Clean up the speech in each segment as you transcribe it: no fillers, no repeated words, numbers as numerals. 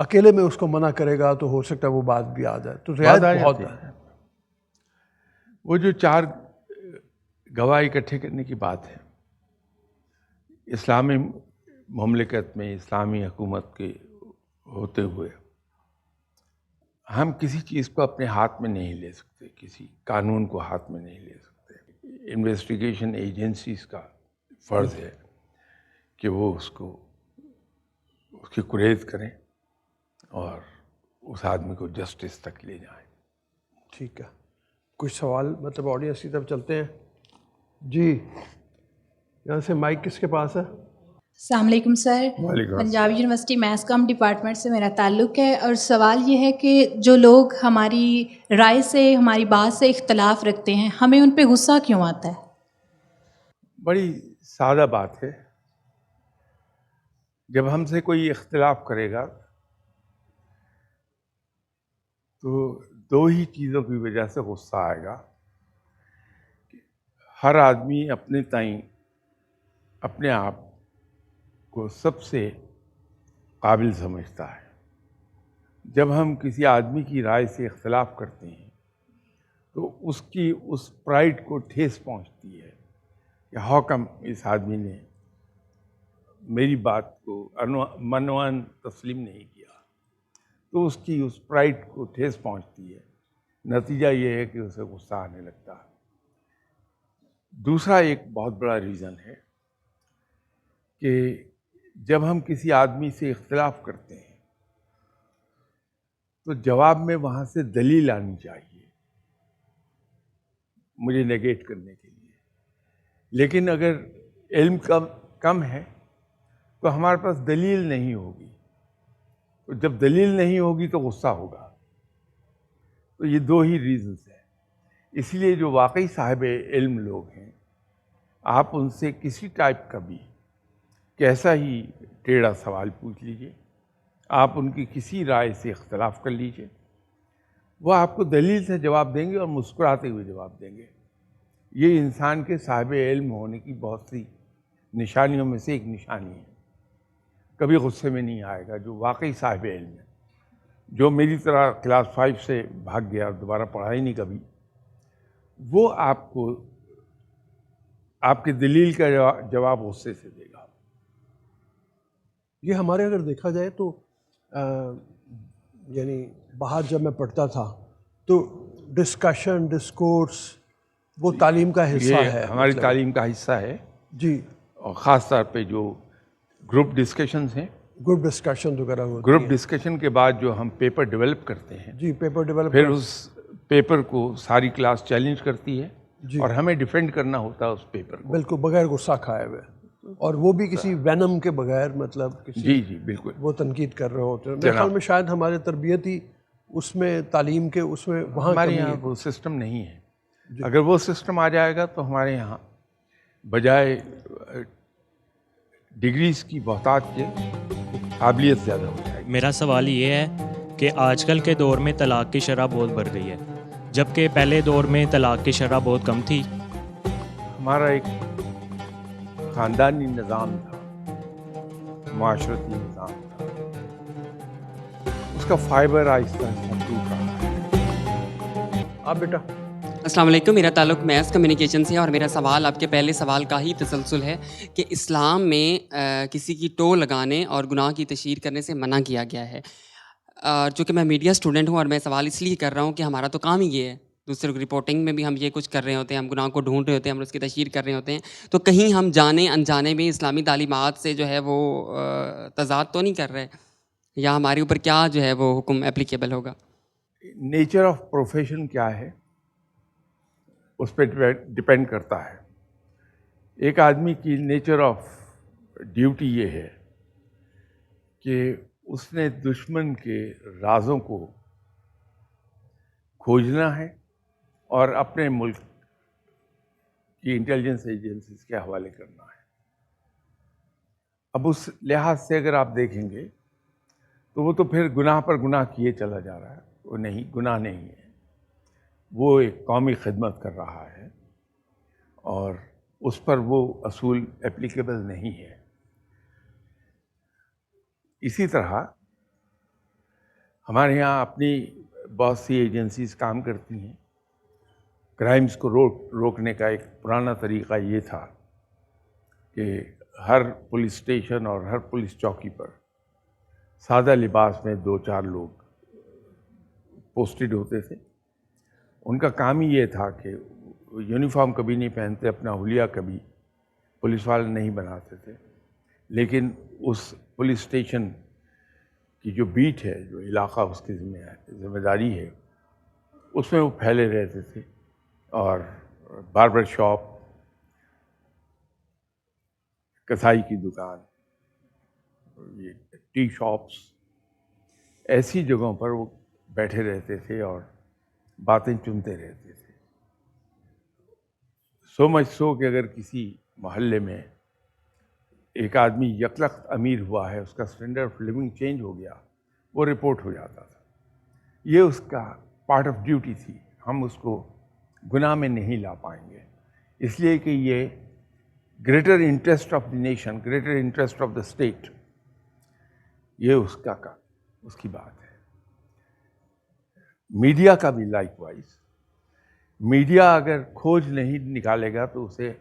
اکیلے میں اس کو منع کرے گا تو ہو سکتا ہے وہ بات بھی آ جائے. تو رعایت بہت ہے. وہ جو 4 گواہ اکٹھے کرنے کی بات ہے، اسلامی مملکت میں اسلامی حکومت کے ہوتے ہوئے ہم کسی چیز کو اپنے ہاتھ میں نہیں لے سکتے، کسی قانون کو ہاتھ میں نہیں لے سکتے. انویسٹیگیشن ایجنسیز کا فرض ہے کہ وہ اس کی کوریج کریں اور اس آدمی کو جسٹس تک لے جائیں. ٹھیک ہے. کچھ سوال مطلب آڈینس کی طرف چلتے ہیں. جی یہاں سے مائک کس کے پاس ہے؟ السلام علیکم سر. وعلیکم پنجاب یونیورسٹی میس کام ڈپارٹمنٹ سے میرا تعلق ہے، اور سوال یہ ہے کہ جو لوگ ہماری رائے سے، ہماری بات سے اختلاف رکھتے ہیں، ہمیں ان پہ غصہ کیوں آتا ہے؟ بڑی سادہ بات ہے. جب ہم سے کوئی اختلاف کرے گا تو 2 ہی چیزوں کی وجہ سے غصہ آئے گا. ہر آدمی اپنے تئیں اپنے آپ کو سب سے قابل سمجھتا ہے. جب ہم کسی آدمی کی رائے سے اختلاف کرتے ہیں تو اس پرائڈ کو ٹھیس پہنچتی ہے کہ ہاؤ کم اس آدمی نے میری بات کو منوان تسلیم نہیں کیا. تو اس پرائڈ کو ٹھیس پہنچتی ہے. نتیجہ یہ ہے کہ اسے غصہ آنے لگتا ہے. دوسرا ایک بہت بڑا ریزن ہے کہ جب ہم کسی آدمی سے اختلاف کرتے ہیں تو جواب میں وہاں سے دلیل آنی چاہیے مجھے نیگیٹ کرنے کے لیے. لیکن اگر علم کم ہے تو ہمارے پاس دلیل نہیں ہوگی. تو جب دلیل نہیں ہوگی تو غصہ ہوگا. تو یہ 2 ہی ریزنز ہیں. اس لیے جو واقعی صاحب علم لوگ ہیں، آپ ان سے کسی ٹائپ کا بھی کیسا ہی ٹیڑھا سوال پوچھ لیجئے، آپ ان کی کسی رائے سے اختلاف کر لیجئے، وہ آپ کو دلیل سے جواب دیں گے اور مسکراتے ہوئے جواب دیں گے. یہ انسان کے صاحب علم ہونے کی بہت سی نشانیوں میں سے ایک نشانی ہے. کبھی غصے میں نہیں آئے گا جو واقعی صاحب علم ہے. جو میری طرح کلاس 5 سے بھاگ گیا اور دوبارہ پڑھا ہی نہیں کبھی، وہ آپ کو آپ کی دلیل کا جواب غصے سے دے گا. یہ ہمارے اگر دیکھا جائے تو یعنی باہر جب میں پڑھتا تھا تو ڈسکشن ڈسکورس وہ تعلیم کا حصہ یہ ہے. ہماری مطلب تعلیم کا حصہ ہے. جی اور خاص طور پہ جو گروپ ڈسکشنز ہیں، گروپ ڈسکشن وغیرہ ہوتی گروپ ہیں. ڈسکشن کے بعد جو ہم پیپر ڈیولپ کرتے ہیں، جی پیپر ڈیولپ پھر اس پیپر کو ساری کلاس چیلنج کرتی ہے جی اور ہمیں ڈیفینڈ کرنا ہوتا ہے اس پیپر کو. بالکل بغیر غصہ کھائے ہوئے، اور وہ بھی کسی وینم کے بغیر، مطلب کسی جی بالکل. وہ تنقید کر رہے ہوتے ہیں. میرے خیال میں شاید ہمارے تربیتی اس میں تعلیم کے اس میں وہاں ہمارے کمی یہاں ہے. وہ سسٹم نہیں ہے. اگر وہ سسٹم آ جائے گا تو ہمارے یہاں بجائے ڈگریز کی بہتات کے قابلیت زیادہ ہو جائے گی. میرا سوال یہ ہے کہ آج کل کے دور میں طلاق کی شرح بہت بڑھ گئی ہے، جبکہ پہلے دور میں طلاق کی شرح بہت کم تھی. ہمارا ایک خاندانی نظام تھا، معاشرتی نظام تھا، اس کا فائبر آہستہ آہستہ ٹوٹ رہا ہے. آپ بیٹا. السلام علیکم. میرا تعلق میس کمیونیکیشن سے ہے، اور میرا سوال آپ کے پہلے سوال کا ہی تسلسل ہے کہ اسلام میں کسی کی ٹو لگانے اور گناہ کی تشہیر کرنے سے منع کیا گیا ہے. چونکہ میں میڈیا اسٹوڈنٹ ہوں اور میں سوال اس لیے کر رہا ہوں کہ ہمارا تو کام ہی یہ ہے، دوسرے کو رپورٹنگ میں بھی ہم یہ کچھ کر رہے ہوتے ہیں، ہم گناہ کو ڈھونڈ رہے ہوتے ہیں، ہم اس کی تشہیر کر رہے ہوتے ہیں. تو کہیں ہم جانے انجانے میں اسلامی تعلیمات سے جو ہے وہ تضاد تو نہیں کر رہے، یا ہمارے اوپر کیا جو ہے وہ حکم اپلیکیبل ہوگا؟ نیچر آف پروفیشن کیا ہے اس پہ ڈپینڈ کرتا ہے. ایک آدمی کی نیچر آف ڈیوٹی یہ ہے کہ اس نے دشمن کے رازوں کو کھوجنا ہے اور اپنے ملک کی انٹیلیجنس ایجنسیز کے حوالے کرنا ہے. اب اس لحاظ سے اگر آپ دیکھیں گے تو وہ تو پھر گناہ پر گناہ کیے چلا جا رہا ہے. وہ نہیں، گناہ نہیں ہے، وہ ایک قومی خدمت کر رہا ہے اور اس پر وہ اصول اپلیکیبل نہیں ہے. اسی طرح ہمارے یہاں اپنی بہت سی ایجنسیز کام کرتی ہیں. کرائمز کو روکنے کا ایک پرانا طریقہ یہ تھا کہ ہر پولیس اسٹیشن اور ہر پولیس چوکی پر سادہ لباس میں 2-4 لوگ پوسٹڈ ہوتے تھے. ان کا کام ہی یہ تھا کہ یونیفارم کبھی نہیں پہنتے، اپنا حلیہ کبھی پولیس والے نہیں بناتے تھے، لیکن اس پولیس اسٹیشن کی جو بیٹ ہے، جو علاقہ اس کی ذمہ داری ہے، اس میں وہ پھیلے رہتے تھے. اور باربر شاپ، کسائی کی دکان، یہ ٹی شاپس، ایسی جگہوں پر وہ بیٹھے رہتے تھے اور باتیں چنتے رہتے تھے. سو مچ سو کہ اگر کسی محلے میں ایک آدمی یکلخت امیر ہوا ہے، اس کا اسٹینڈرڈ آف لیونگ چینج ہو گیا، وہ رپورٹ ہو جاتا تھا. یہ اس کا پارٹ آف ڈیوٹی تھی. ہم اس کو گناہ میں نہیں لا پائیں گے، اس لیے کہ یہ greater interest of the nation, greater interest of the state, یہ اس کی بات ہے. میڈیا کا بھی لائک وائز. میڈیا اگر کھوج نہیں نکالے گا تو اسے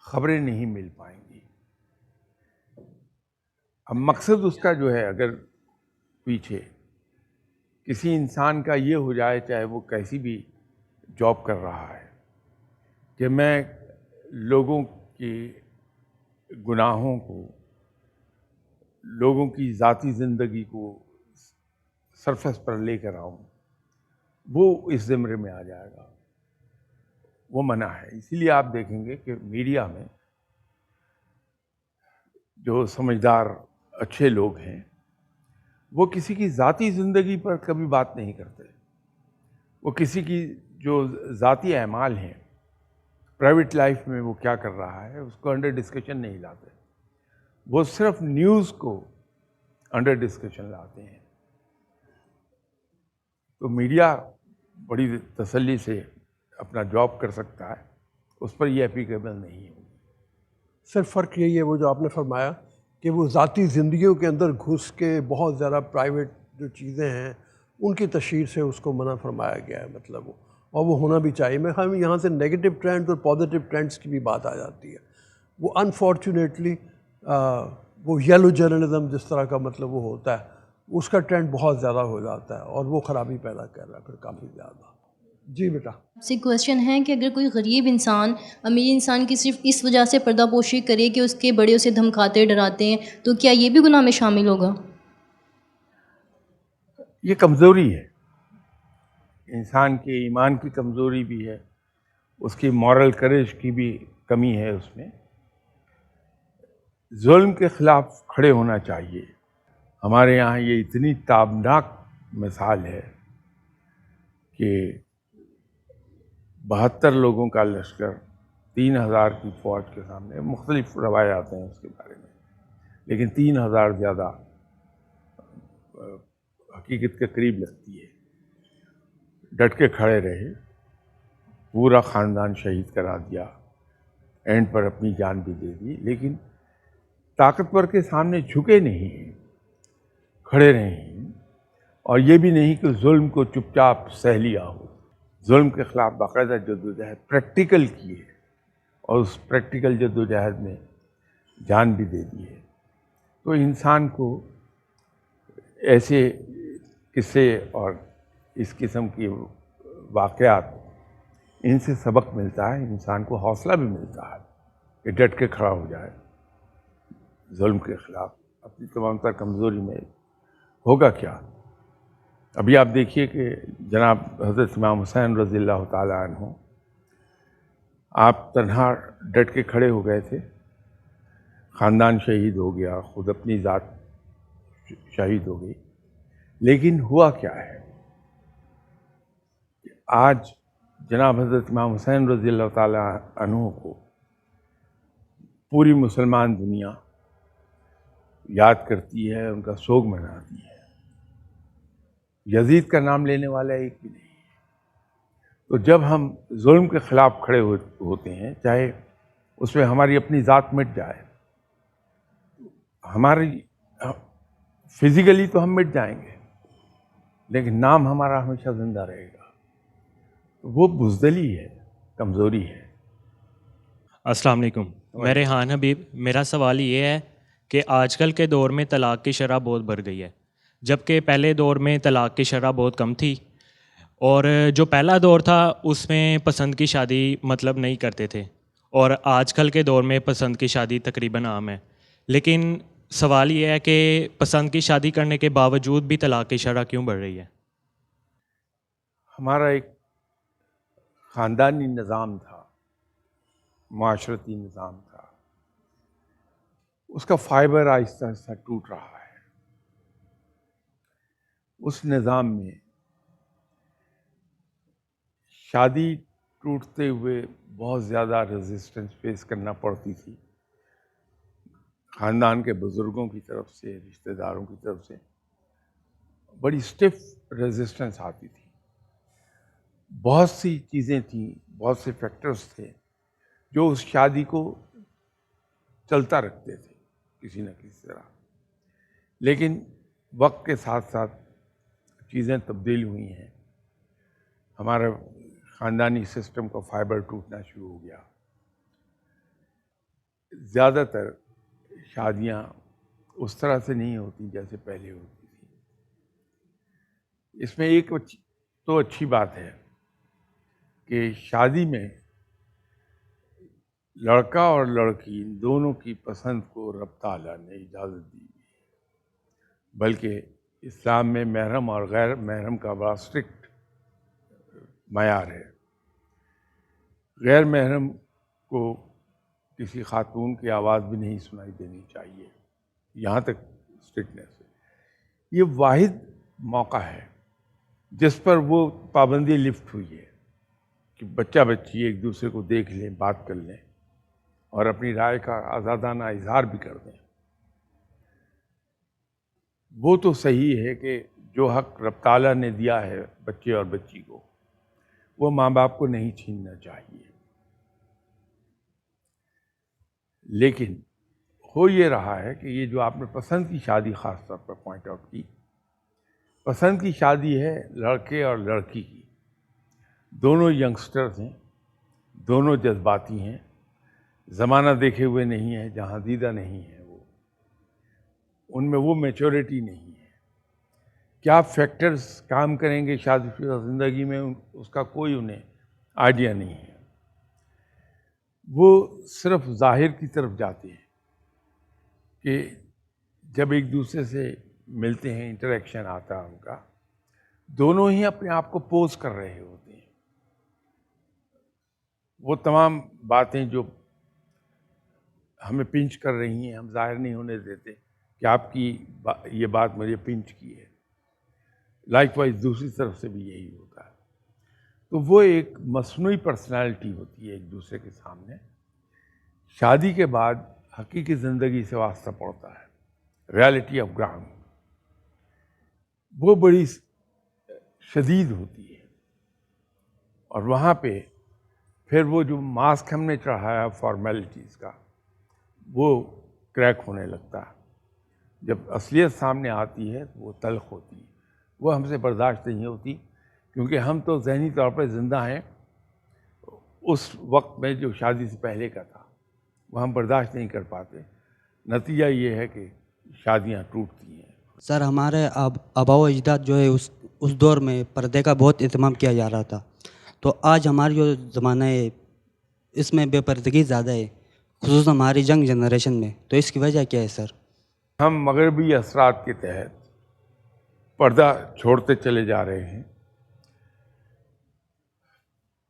خبریں نہیں مل پائیں گی. اب مقصد اس کا جو ہے، اگر پیچھے کسی انسان کا یہ ہو جائے، چاہے وہ کیسی بھی جاب کر رہا ہے، کہ میں لوگوں کی گناہوں کو، لوگوں کی ذاتی زندگی کو سرفس پر لے کر آؤں، وہ اس زمرے میں آ جائے گا، وہ منع ہے. اسی لیے آپ دیکھیں گے کہ میڈیا میں جو سمجھدار اچھے لوگ ہیں، وہ کسی کی ذاتی زندگی پر کبھی بات نہیں کرتے. وہ کسی کی جو ذاتی اعمال ہیں، پرائیویٹ لائف میں وہ کیا کر رہا ہے، اس کو انڈر ڈسکشن نہیں لاتے. وہ صرف نیوز کو انڈر ڈسکشن لاتے ہیں. تو میڈیا بڑی تسلی سے اپنا جاب کر سکتا ہے، اس پر یہ اپلیکیبل نہیں ہوگی. سر فرق یہی ہے وہ جو آپ نے فرمایا کہ وہ ذاتی زندگیوں کے اندر گھس کے بہت زیادہ پرائیویٹ جو چیزیں ہیں ان کی تشہیر سے اس کو منع فرمایا گیا ہے، مطلب وہ، اور وہ ہونا بھی چاہیے. میں ہم یہاں سے نیگیٹو ٹرینڈ اور پازیٹیو ٹرینڈس کی بھی بات آ جاتی ہے. وہ انفارچونیٹلی وہ یلو جرنلزم جس طرح کا مطلب وہ ہوتا ہے، اس کا ٹرینڈ بہت زیادہ ہو جاتا ہے اور وہ خرابی پیدا کر رہا ہے پھر کافی زیادہ. جی بیٹا. آپ سے کویشچن ہے کہ اگر کوئی غریب انسان امیر انسان کی صرف اس وجہ سے پردہ پوشی کرے کہ اس کے بڑے اسے دھمکاتے ڈراتے ہیں، تو کیا یہ بھی گناہ میں شامل ہوگا؟ یہ کمزوری ہے، انسان کے ایمان کی کمزوری بھی ہے، اس کی مورل کریج کی بھی کمی ہے. اس میں ظلم کے خلاف کھڑے ہونا چاہیے. ہمارے یہاں یہ اتنی تابناک مثال ہے کہ 72 لوگوں کا لشکر 3000 کی فوج کے سامنے، مختلف روایات ہیں اس کے بارے میں، لیکن 3000 زیادہ حقیقت کے قریب لگتی ہے. ڈٹ کے کھڑے رہے، پورا خاندان شہید کرا دیا، اینڈ پر اپنی جان بھی دے دی، لیکن طاقتور کے سامنے جھکے نہیں، کھڑے رہے. اور یہ بھی نہیں کہ ظلم کو چپ چاپ سہ لیا ہو. ظلم کے خلاف باقاعدہ جدوجہد پریکٹیکل کی ہے، اور اس پریکٹیکل جدوجہد میں جان بھی دے دی ہے. تو انسان کو ایسے قصے اور اس قسم کی واقعات، ان سے سبق ملتا ہے، انسان کو حوصلہ بھی ملتا ہے کہ ڈٹ کے کھڑا ہو جائے ظلم کے خلاف. اپنی تمام تر کمزوری میں ہوگا کیا. ابھی آپ دیکھیے کہ جناب حضرت امام حسین رضی اللہ تعالیٰ عنہ، آپ تنہا ڈٹ کے کھڑے ہو گئے تھے، خاندان شہید ہو گیا، خود اپنی ذات شہید ہو گئی، لیکن ہوا کیا ہے؟ آج جناب حضرت امام حسین رضی اللہ تعالیٰ عنہ کو پوری مسلمان دنیا یاد کرتی ہے، ان کا سوگ مناتی ہے. یزید کا نام لینے والا ایک بھی نہیں. تو جب ہم ظلم کے خلاف کھڑے ہوتے ہیں، چاہے اس میں ہماری اپنی ذات مٹ جائے، ہماری فزیکلی تو ہم مٹ جائیں گے، لیکن نام ہمارا ہمیشہ زندہ رہے گا. وہ بزدلی ہے, کمزوری ہے. السلام علیکم. میں ریحان حبیب. میرا سوال یہ ہے کہ آج کل کے دور میں طلاق کی شرح بہت بڑھ گئی ہے، جبکہ پہلے دور میں طلاق کی شرح بہت کم تھی، اور جو پہلا دور تھا اس میں پسند کی شادی مطلب نہیں کرتے تھے، اور آج کل کے دور میں پسند کی شادی تقریباً عام ہے. لیکن سوال یہ ہے کہ پسند کی شادی کرنے کے باوجود بھی طلاق کی شرح کیوں بڑھ رہی ہے؟ ہمارا ایک خاندانی نظام تھا، معاشرتی نظام تھا، اس کا فائبر آہستہ آہستہ ٹوٹ رہا ہے. اس نظام میں شادی ٹوٹتے ہوئے بہت زیادہ ریزسٹنس فیس کرنا پڑتی تھی، خاندان کے بزرگوں کی طرف سے، رشتہ داروں کی طرف سے بڑی سٹف ریزسٹنس آتی تھی. بہت سی چیزیں تھیں، بہت سے فیکٹرز تھے جو اس شادی کو چلتا رکھتے تھے کسی نہ کسی طرح. لیکن وقت کے ساتھ ساتھ چیزیں تبدیل ہوئی ہیں. ہمارا خاندانی سسٹم کا فائبر ٹوٹنا شروع ہو گیا. زیادہ تر شادیاں اس طرح سے نہیں ہوتی جیسے پہلے ہوتی تھی. اس میں ایک تو اچھی بات ہے کہ شادی میں لڑکا اور لڑکی دونوں کی پسند کو رب تعالیٰ نے اجازت دی، بلکہ اسلام میں محرم اور غیر محرم کا بڑا اسٹرکٹ معیار ہے. غیر محرم کو کسی خاتون کی آواز بھی نہیں سنائی دینی چاہیے، یہاں تک اسٹرکٹنیس ہے. یہ واحد موقع ہے جس پر وہ پابندی لفٹ ہوئی ہے کہ بچہ بچی ایک دوسرے کو دیکھ لیں، بات کر لیں اور اپنی رائے کا آزادانہ اظہار بھی کر دیں. وہ تو صحیح ہے کہ جو حق رب تعالیٰ نے دیا ہے بچے اور بچی کو، وہ ماں باپ کو نہیں چھیننا چاہیے. لیکن ہو یہ رہا ہے کہ یہ جو آپ نے پسند کی شادی خاص طور پر پوائنٹ آؤٹ کی، پسند کی شادی ہے لڑکے اور لڑکی کی. دونوں ینگسٹرز ہیں، دونوں جذباتی ہیں، زمانہ دیکھے ہوئے نہیں ہیں، جہاں دیدہ نہیں ہے، وہ ان میں وہ میچورٹی نہیں ہے. کیا فیکٹرز کام کریں گے شادی شدہ زندگی میں، اس کا کوئی انہیں آئیڈیا نہیں ہے. وہ صرف ظاہر کی طرف جاتے ہیں کہ جب ایک دوسرے سے ملتے ہیں، انٹریکشن آتا ہے ان کا، دونوں ہی اپنے آپ کو پوز کر رہے ہوتے ہیں. وہ تمام باتیں جو ہمیں پنچ کر رہی ہیں ہم ظاہر نہیں ہونے دیتے کہ آپ کی یہ بات مجھے پنچ کی ہے. لائک وائز دوسری طرف سے بھی یہی ہوتا ہے. تو وہ ایک مصنوعی پرسنالٹی ہوتی ہے ایک دوسرے کے سامنے. شادی کے بعد حقیقی زندگی سے واسطہ پڑتا ہے، ریالٹی آف گراؤنڈ، وہ بڑی شدید ہوتی ہے. اور وہاں پہ پھر وہ جو ماسک ہم نے چڑھایا فارمیلٹیز کا، وہ کریک ہونے لگتا ہے. جب اصلیت سامنے آتی ہے تو وہ تلخ ہوتی ہے، وہ ہم سے برداشت نہیں ہوتی، کیونکہ ہم تو ذہنی طور پہ زندہ ہیں. اس وقت میں جو شادی سے پہلے کا تھا وہ ہم برداشت نہیں کر پاتے. نتیجہ یہ ہے کہ شادیاں ٹوٹتی ہیں. سر ہمارے آباء و اجداد جو ہے اس دور میں پردے کا بہت اہتمام کیا جا رہا تھا، تو آج ہماری جو زمانہ ہے اس میں بے پردگی زیادہ ہے، خصوصاً ہماری جنگ جنریشن میں. تو اس کی وجہ کیا ہے سر؟ ہم مغربی اثرات کے تحت پردہ چھوڑتے چلے جا رہے ہیں.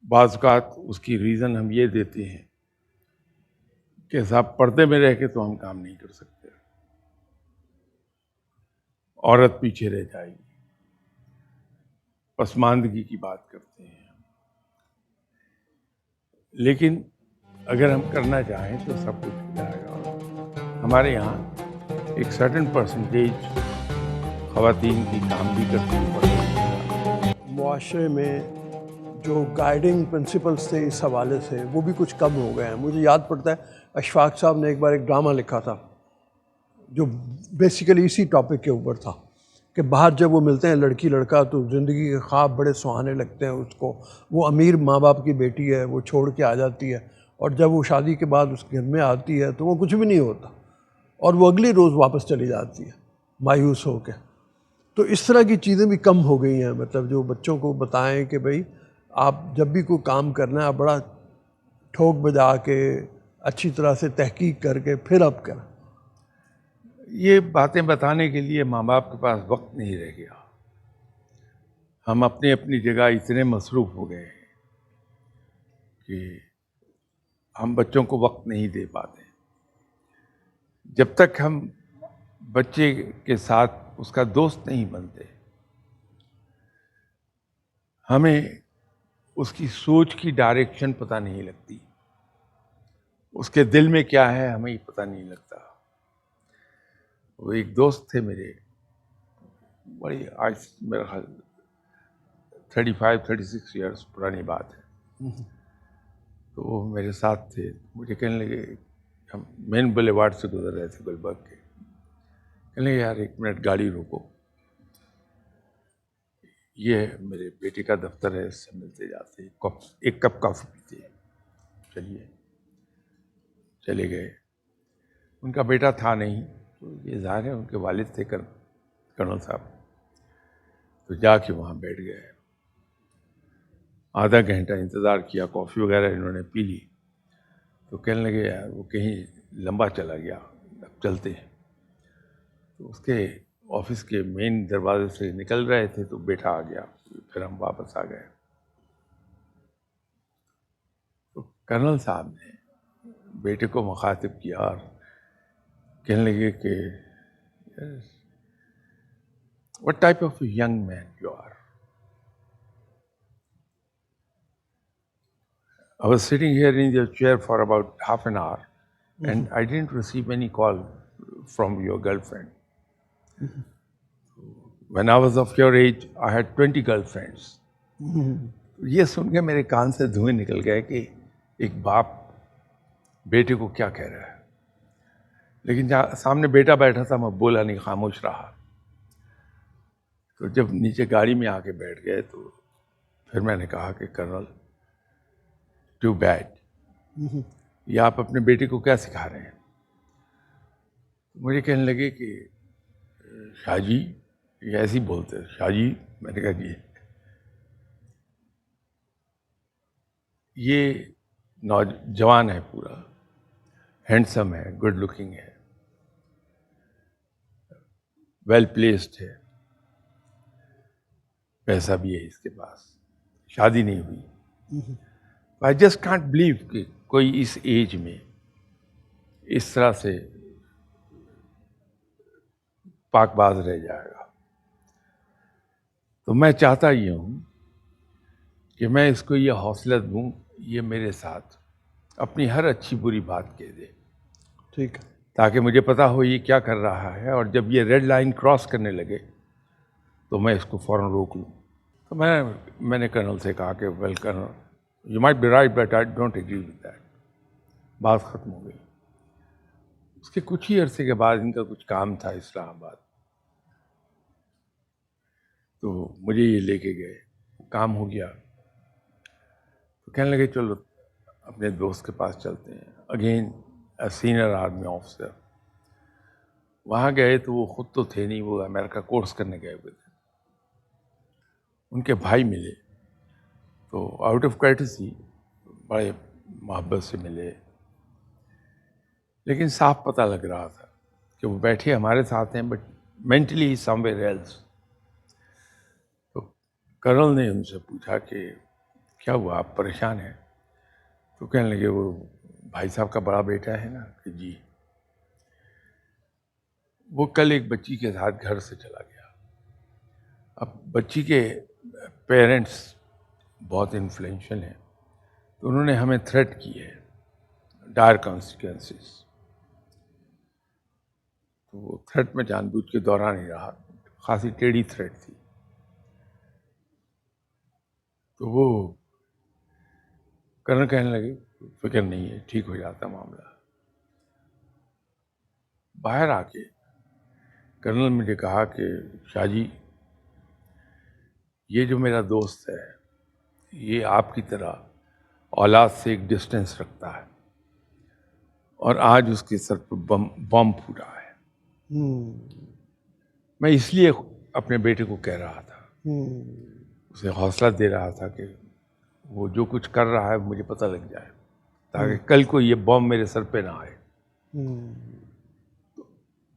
بعض اوقات اس کی ریزن ہم یہ دیتے ہیں کہ صاحب پردے میں رہ کے تو ہم کام نہیں کر سکتے، عورت پیچھے رہ جائے گی، پسماندگی کی بات کرتے ہیں. لیکن اگر ہم کرنا چاہیں تو سب کچھ ہو جائے گا. ہمارے یہاں ایک سرٹن پرسنٹیج خواتین کی کام بھی کرتی ہیں. معاشرے میں جو گائیڈنگ پرنسپلس تھے اس حوالے سے وہ بھی کچھ کم ہو گئے ہیں. مجھے یاد پڑتا ہے اشفاق صاحب نے ایک بار ایک ڈرامہ لکھا تھا جو بیسیکلی اسی ٹاپک کے اوپر تھا کہ باہر جب وہ ملتے ہیں لڑکی لڑکا تو زندگی کے خواب بڑے سہانے لگتے ہیں اس کو. وہ امیر ماں باپ کی بیٹی ہے, وہ چھوڑ کے آ جاتی ہے, اور جب وہ شادی کے بعد اس گھر میں آتی ہے تو وہ کچھ بھی نہیں ہوتا, اور وہ اگلی روز واپس چلی جاتی ہے مایوس ہو کے. تو اس طرح کی چیزیں بھی کم ہو گئی ہیں, مطلب جو بچوں کو بتائیں کہ بھئی آپ جب بھی کوئی کام کرنا ہے آپ بڑا ٹھوک بجا کے اچھی طرح سے تحقیق کر کے پھر آپ کریں. یہ باتیں بتانے کے لیے ماں باپ کے پاس وقت نہیں رہ گیا. ہم اپنی اپنی جگہ اتنے مصروف ہو گئے ہیں کہ ہم بچوں کو وقت نہیں دے پاتے. جب تک ہم بچے کے ساتھ اس کا دوست نہیں بنتے, ہمیں اس کی سوچ کی ڈائریکشن پتہ نہیں لگتی, اس کے دل میں کیا ہے ہمیں پتہ نہیں لگتا. وہ ایک دوست تھے میرے, بڑی آج میرا خیال 35-36 ایئرس پرانی بات ہے. تو وہ میرے ساتھ تھے, مجھے کہنے لگے, ہم مین بلیوارڈ سے گزر رہے تھے گلبرگ کے, کہنے لگے یار 1 منٹ گاڑی روکو, یہ میرے بیٹے کا دفتر ہے, اس سے ملتے جاتے ہیں, ایک کپ کافی پیتے ہیں, چلیے. چلے گئے. ان کا بیٹا تھا نہیں, تو یہ ظاہر ہے ان کے والد تھے کرنل صاحب. تو جا کے وہاں بیٹھ گئے, آدھا گھنٹہ انتظار کیا, کافی وغیرہ انہوں نے پی لی. تو کہنے لگے یار وہ کہیں لمبا چلا گیا, اب چلتے ہیں. تو اس کے آفس کے مین دروازے سے نکل رہے تھے تو بیٹا آ گیا, پھر ہم واپس آ گئے. تو کرنل صاحب نے بیٹے کو مخاطب کیا اور کہنے لگے کہ what type of a young man you are. I was sitting here in your chair for about half an hour and I didn't receive any call from your girlfriend. When I was of your age, I had 20 girlfriends. یہ سن کے میرے کان سے دھوئیں نکل گئے کہ ایک باپ بیٹے کو کیا کہہ رہا ہے. لیکن جہاں سامنے بیٹا بیٹھا تھا میں بولا نہیں, خاموش رہا. تو جب نیچے گاڑی میں آ کے بیٹھ گئے تو پھر میں نے کہا کہ کرنل ٹو بیڈ, یہ آپ اپنے بیٹے کو کیا سکھا رہے ہیں. مجھے کہنے لگے کہ شاہ جی, یہ ایسے ہی بولتے ہیں شاہ جی. میں نے کہا جی. یہ نوجوان ہے, پورا ہینڈسم ہے, گڈ لکنگ ہے, ویل پلیسڈ ہے, پیسہ بھی ہے اس کے پاس, شادی نہیں ہوئی. آئی جسٹ کانٹ بلیو کہ کوئی اس ایج میں اس طرح سے پاک باز رہ جائے گا. تو میں چاہتا یہ ہوں کہ میں اس کو یہ حوصلہ دوں, یہ میرے ساتھ اپنی ہر اچھی بری بات کہہ دے, ٹھیک ہے, تاکہ مجھے پتا ہو یہ کیا کر رہا ہے, اور جب یہ ریڈ لائن کراس کرنے لگے تو میں اس کو فوراً روک لوں. تو میں نے کرنل سے کہا کہ well colonel, you might be right but I don't agree with that. بات ختم ہو گئی. اس کے کچھ ہی عرصے کے بعد ان کا کچھ کام تھا اسلام آباد, تو مجھے یہ لے کے گئے, کام ہو گیا. تو کہنے لگے چلو اپنے دوست کے پاس چلتے ہیں. Again senior army officer. وہاں گئے تو وہ خود تو تھے نہیں, وہ امریکہ کورس کرنے گئے ہوئے تھے. ان کے بھائی ملے تو آؤٹ آف کارٹسی بڑے محبت سے ملے, لیکن صاف پتہ لگ رہا تھا کہ وہ بیٹھے ہمارے ساتھ ہیں but mentally somewhere else. تو کرنل نے ان سے پوچھا کہ کیا ہوا, آپ پریشان ہیں؟ تو کہنے لگے وہ بھائی صاحب کا بڑا بیٹا ہے نا, کہ جی, وہ کل ایک بچی کے ساتھ گھر سے چلا گیا. اب بچی کے پیرنٹس بہت انفلوئنشل ہیں, تو انہوں نے ہمیں تھریٹ کی ہے, ڈائر کانسیکوینسز. تو وہ تھریٹ میں جان بوجھ کے دوران ہی رہا, خاصی ٹیڑھی تھریٹ تھی. تو وہ کرنل کہنے لگے فکر نہیں ہے, ٹھیک ہو جاتا معاملہ. باہر آ کے کرنل مجھے کہا کہ شاہ جی یہ جو میرا دوست ہے یہ آپ کی طرح اولاد سے ایک ڈسٹینس رکھتا ہے اور آج اس کے سر پہ بم پھوٹا ہے. میں اس لیے اپنے بیٹے کو کہہ رہا تھا, اسے حوصلہ دے رہا تھا کہ وہ جو کچھ کر رہا ہے مجھے پتہ لگ جائے تاکہ کل کو یہ بم میرے سر پہ نہ آئے.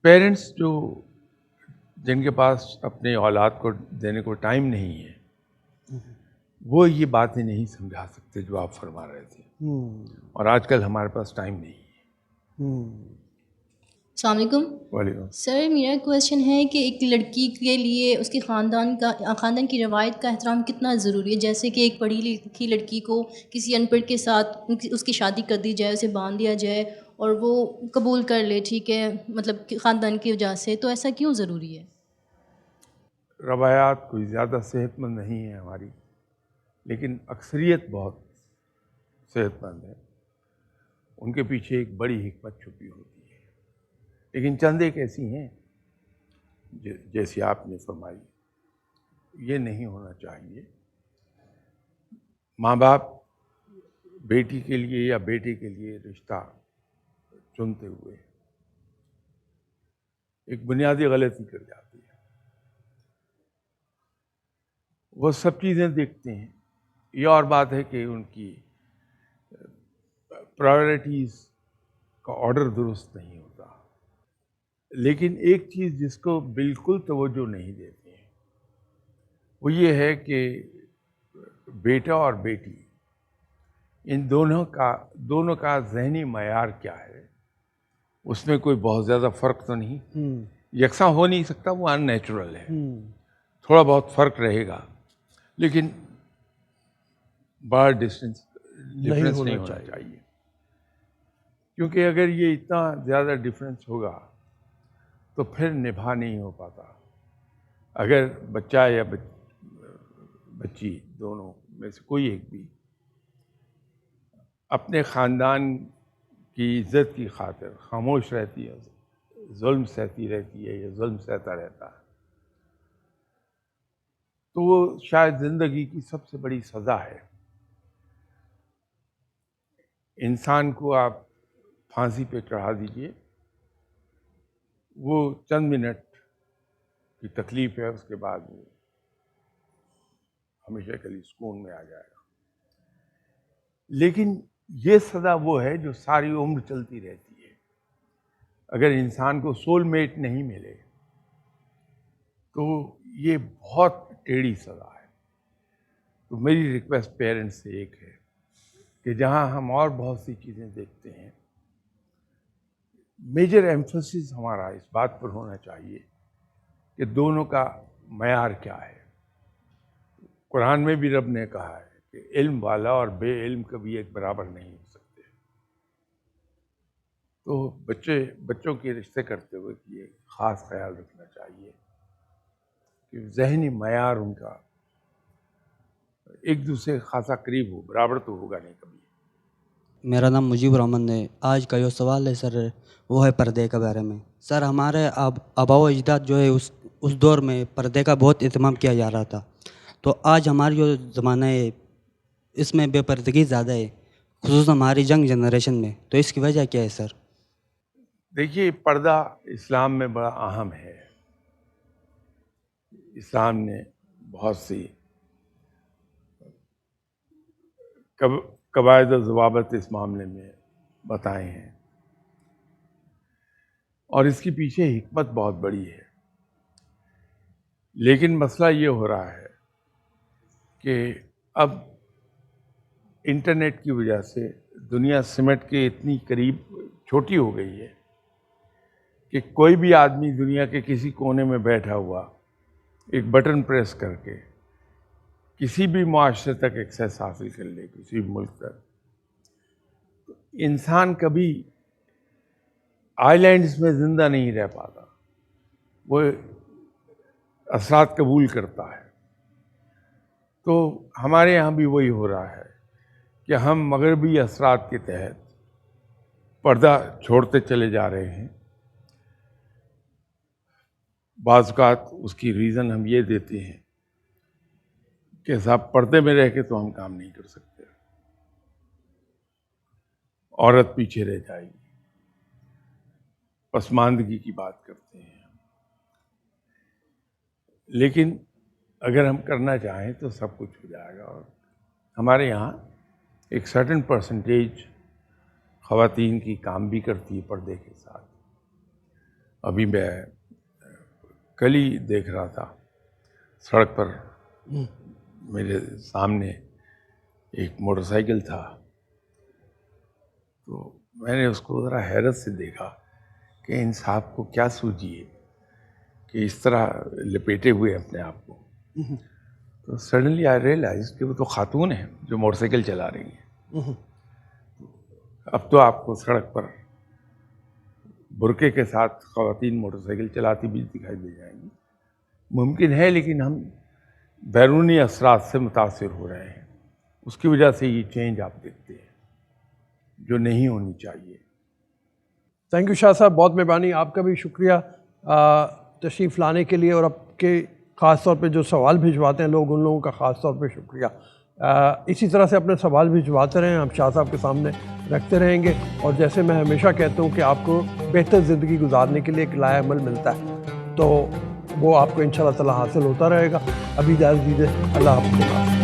پیرنٹس جو جن کے پاس اپنے اولاد کو دینے کو ٹائم نہیں ہے وہ یہ باتیں نہیں سمجھا سکتے جو آپ فرما رہے تھے, اور آج کل ہمارے پاس ٹائم نہیں ہے. السلام علیکم. وعلیکم. سر میرا کویشچن ہے کہ ایک لڑکی کے لیے اس کے خاندان کی روایت کا احترام کتنا ضروری ہے؟ جیسے کہ ایک پڑھی لکھی لڑکی کو کسی ان پڑھ کے ساتھ اس کی شادی کر دی جائے, اسے باندھ دیا جائے اور وہ قبول کر لے, ٹھیک ہے, مطلب خاندان کی وجہ سے, تو ایسا کیوں ضروری ہے؟ روایات کوئی زیادہ صحت مند نہیں ہے ہماری, لیکن اکثریت بہت صحت مند ہے. ان کے پیچھے ایک بڑی حکمت چھپی ہوتی ہے, لیکن چند ایک ایسی ہیں جیسی آپ نے فرمائی. یہ نہیں ہونا چاہیے. ماں باپ بیٹی کے لیے یا بیٹے کے لیے رشتہ چنتے ہوئے ایک بنیادی غلطی کر جاتی ہے. وہ سب چیزیں دیکھتے ہیں. یہ اور بات ہے کہ ان کی پرائورٹیز کا آرڈر درست نہیں ہوتا. لیکن ایک چیز جس کو بالکل توجہ نہیں دیتے ہیں وہ یہ ہے کہ بیٹا اور بیٹی ان دونوں کا ذہنی معیار کیا ہے. اس میں کوئی بہت زیادہ فرق تو نہیں, یکساں ہو نہیں سکتا, وہ ان نیچرل ہے. تھوڑا بہت فرق رہے گا لیکن بڑا ڈفرینس نہیں ہونا چاہیے. کیونکہ اگر یہ اتنا زیادہ ڈفرینس ہوگا تو پھر نبھا نہیں ہو پاتا. اگر بچہ یا بچی دونوں میں سے کوئی ایک بھی اپنے خاندان کی عزت کی خاطر خاموش رہتی ہے, ظلم سہتی رہتی ہے یا ظلم سہتا رہتا ہے, تو وہ شاید زندگی کی سب سے بڑی سزا ہے. انسان کو آپ پھانسی پہ چڑھا دیجئے, وہ چند منٹ کی تکلیف ہے, اس کے بعد وہ ہمیشہ کے لیے سکون میں آ جائے گا. لیکن یہ سزا وہ ہے جو ساری عمر چلتی رہتی ہے. اگر انسان کو سول میٹ نہیں ملے تو یہ بہت ٹیڑھی سزا ہے. تو میری ریکویسٹ پیرنٹس سے ایک ہے کہ جہاں ہم اور بہت سی چیزیں دیکھتے ہیں, میجر ایمفسس ہمارا اس بات پر ہونا چاہیے کہ دونوں کا معیار کیا ہے. قرآن میں بھی رب نے کہا ہے کہ علم والا اور بے علم کبھی ایک برابر نہیں ہو سکتے. تو بچوں کے رشتے کرتے ہوئے یہ خاص خیال رکھنا چاہیے کہ ذہنی معیار ان کا ایک دوسرے خاصا قریب ہو, برابر تو ہوگا نہیں کبھی. میرا نام مجیب الرحمن ہے. آج کا جو سوال ہے سر وہ ہے پردے کے بارے میں. سر ہمارے آباء و اجداد جو ہے اس دور میں پردے کا بہت اہتمام کیا جا رہا تھا. تو آج ہماری جو زمانہ ہے اس میں بے پردگی زیادہ ہے, خصوصاً ہماری جنگ جنریشن میں. تو اس کی وجہ کیا ہے سر؟ دیکھیے, پردہ اسلام میں بڑا اہم ہے. اسلام نے بہت سی قواعد و ضوابط اس معاملے میں بتائے ہیں, اور اس کے پیچھے حکمت بہت بڑی ہے. لیکن مسئلہ یہ ہو رہا ہے کہ اب انٹرنیٹ کی وجہ سے دنیا سمٹ کے اتنی قریب چھوٹی ہو گئی ہے کہ کوئی بھی آدمی دنیا کے کسی کونے میں بیٹھا ہوا ایک بٹن پریس کر کے کسی بھی معاشرے تک ایکسیس حاصل کر لے, کسی بھی ملک تک. انسان کبھی آئی لینڈس میں زندہ نہیں رہ پاتا, وہ اثرات قبول کرتا ہے. تو ہمارے یہاں بھی وہی ہو رہا ہے کہ ہم مغربی اثرات کے تحت پردہ چھوڑتے چلے جا رہے ہیں. بعض اوقات اس کی ریزن ہم یہ دیتے ہیں کہ صاحب پردے میں رہ کے تو ہم کام نہیں کر سکتے، عورت پیچھے رہ جائے گی، پسماندگی کی بات کرتے ہیں. لیکن اگر ہم کرنا چاہیں تو سب کچھ ہو جائے گا. اور ہمارے یہاں ایک سرٹن پرسنٹیج خواتین کی کام بھی کرتی ہے پردے کے ساتھ. ابھی میں کل ہی دیکھ رہا تھا سڑک پر میرے سامنے ایک موٹر سائیکل تھا، تو میں نے اس کو ذرا حیرت سے دیکھا کہ ان صاحب کو کیا سوجی ہے کہ اس طرح لپیٹے ہوئے اپنے آپ کو. تو سڈنلی آئی ریئلائز کہ وہ تو خاتون ہیں جو موٹر سائیکل چلا رہی ہیں. اب تو آپ کو سڑک پر برقعے کے ساتھ خواتین موٹر سائیکل چلاتی بھی دکھائی دے جائیں گی. ممکن ہے، لیکن ہم بیرونی اثرات سے متاثر ہو رہے ہیں. اس کی وجہ سے یہ چینج آپ دیکھتے ہیں جو نہیں ہونی چاہیے. تھینک یو شاہ صاحب، بہت مہربانی. آپ کا بھی شکریہ تشریف لانے کے لیے، اور آپ کے خاص طور پہ جو سوال بھجواتے ہیں لوگ، ان لوگوں کا خاص طور پہ شکریہ. اسی طرح سے اپنے سوال بھجواتے رہیں، ہم شاہ صاحب کے سامنے رکھتے رہیں گے. اور جیسے میں ہمیشہ کہتا ہوں کہ آپ کو بہتر زندگی گزارنے کے لیے ایک لائق عمل ملتا ہے، تو وہ آپ کو انشاءاللہ تعالی حاصل ہوتا رہے گا. ابھی اجازت دیجیے، اللہ حافظ.